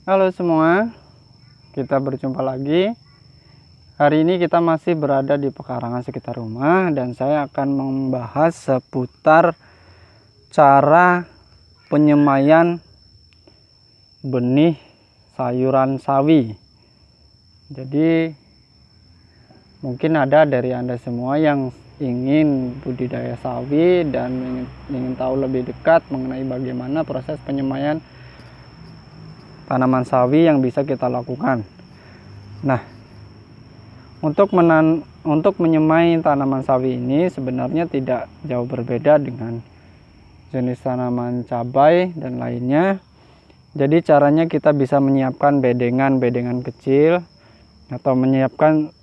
Halo semua, kita berjumpa lagi. Hari ini kita masih berada di pekarangan sekitar rumah dan saya akan membahas seputar cara penyemaian benih sayuran sawi. Jadi mungkin ada dari Anda semua yang ingin budidaya sawi dan ingin tahu lebih dekat mengenai bagaimana proses penyemaian tanaman sawi yang bisa kita lakukan. Nah, untuk menyemai tanaman sawi ini sebenarnya tidak jauh berbeda dengan jenis tanaman cabai dan lainnya. Jadi caranya kita bisa menyiapkan bedengan kecil atau menyiapkan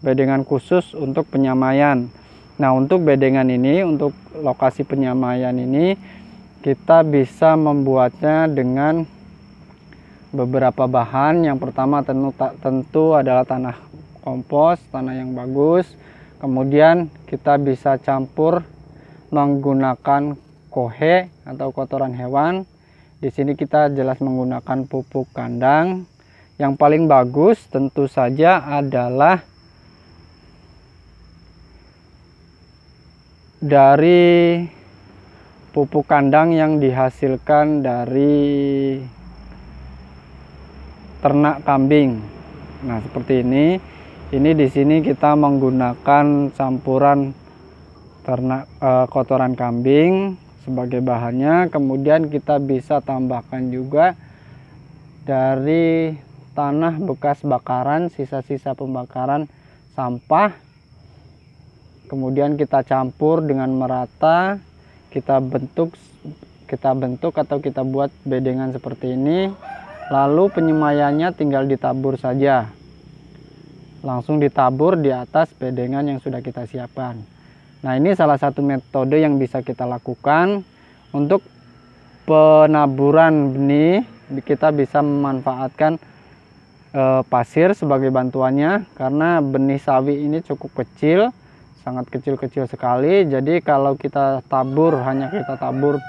bedengan khusus untuk penyemaian. Nah, untuk bedengan ini, untuk lokasi penyemaian ini, kita bisa membuatnya dengan beberapa bahan. Yang pertama tentu adalah tanah kompos, tanah yang bagus. Kemudian kita bisa campur menggunakan kohe atau kotoran hewan. Di sini kita jelas menggunakan pupuk kandang. Yang paling bagus tentu saja adalah dari pupuk kandang yang dihasilkan dari ternak kambing. Nah, seperti ini. Ini di sini kita menggunakan campuran kotoran kambing sebagai bahannya. Kemudian kita bisa tambahkan juga dari tanah bekas bakaran, sisa-sisa pembakaran sampah. Kemudian kita campur dengan merata. Kita bentuk atau kita buat bedengan seperti ini. Lalu penyemaiannya tinggal ditabur saja. Langsung ditabur di atas bedengan yang sudah kita siapkan. Nah, ini salah satu metode yang bisa kita lakukan. Untuk penaburan benih, kita bisa memanfaatkan pasir sebagai bantuannya. Karena benih sawi ini cukup kecil, sangat kecil-kecil sekali. Jadi kalau kita tabur, hanya kita tabur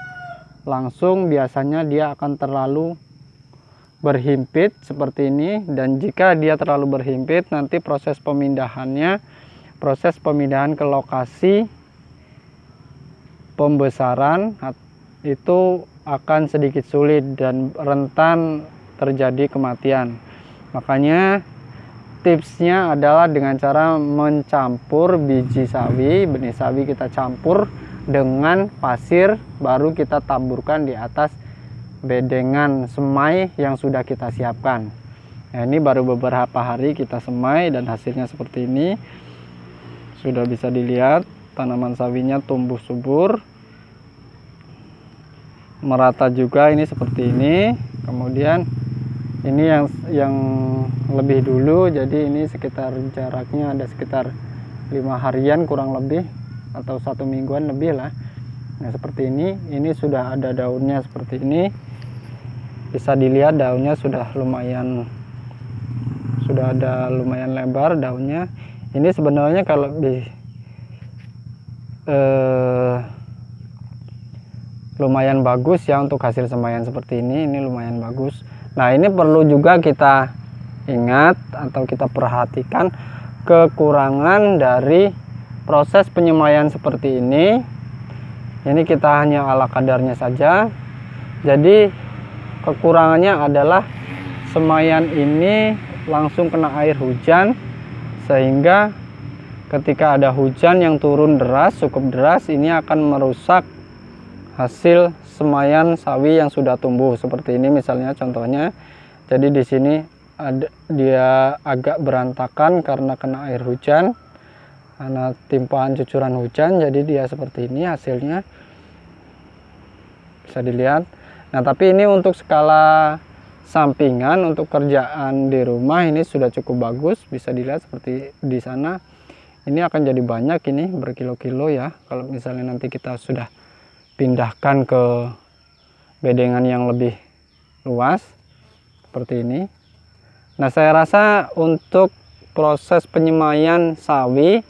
langsung, biasanya dia akan terlalu berhimpit seperti ini. Dan jika dia terlalu berhimpit, nanti proses pemindahan ke lokasi pembesaran itu akan sedikit sulit dan rentan terjadi kematian. Makanya tipsnya adalah dengan cara mencampur biji sawi, benih sawi kita campur dengan pasir, baru kita taburkan di atas bedengan semai yang sudah kita siapkan. Nah, ini baru beberapa hari kita semai dan hasilnya seperti ini. Sudah bisa dilihat tanaman sawinya tumbuh subur, merata juga, ini seperti ini. Kemudian ini yang lebih dulu, jadi ini sekitar jaraknya ada sekitar 5 harian kurang lebih, atau 1 mingguan lebih lah. Nah, seperti ini sudah ada daunnya seperti ini. Bisa dilihat daunnya sudah ada lumayan lebar daunnya. Ini sebenarnya kalau lumayan bagus ya untuk hasil semaian seperti ini lumayan bagus. Nah, ini perlu juga kita ingat atau kita perhatikan kekurangan dari proses penyemaian seperti ini. Ini kita hanya ala kadarnya saja. Jadi kekurangannya adalah semaian ini langsung kena air hujan, sehingga ketika ada hujan yang turun deras, cukup deras, ini akan merusak hasil semaian sawi yang sudah tumbuh seperti ini misalnya contohnya. Jadi di sini dia agak berantakan karena kena air hujan, karena timpaan cucuran hujan, jadi dia seperti ini hasilnya, bisa dilihat. Nah, tapi ini untuk skala sampingan, untuk kerjaan di rumah ini sudah cukup bagus. Bisa dilihat seperti di sana, ini akan jadi banyak, ini berkilo-kilo ya kalau misalnya nanti kita sudah pindahkan ke bedengan yang lebih luas seperti ini. Nah, saya rasa untuk proses penyemaian sawi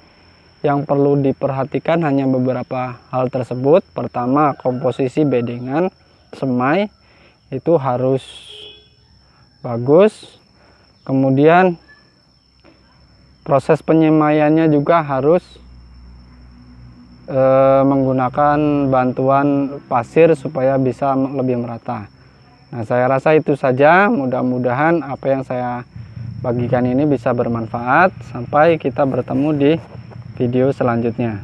yang perlu diperhatikan hanya beberapa hal tersebut. Pertama, komposisi bedengan semai. itu harus bagus. Kemudian proses penyemaiannya juga harus menggunakan bantuan pasir supaya bisa lebih merata. Nah, saya rasa itu saja. Mudah-mudahan apa yang saya bagikan ini bisa bermanfaat. Sampai kita bertemu di video selanjutnya.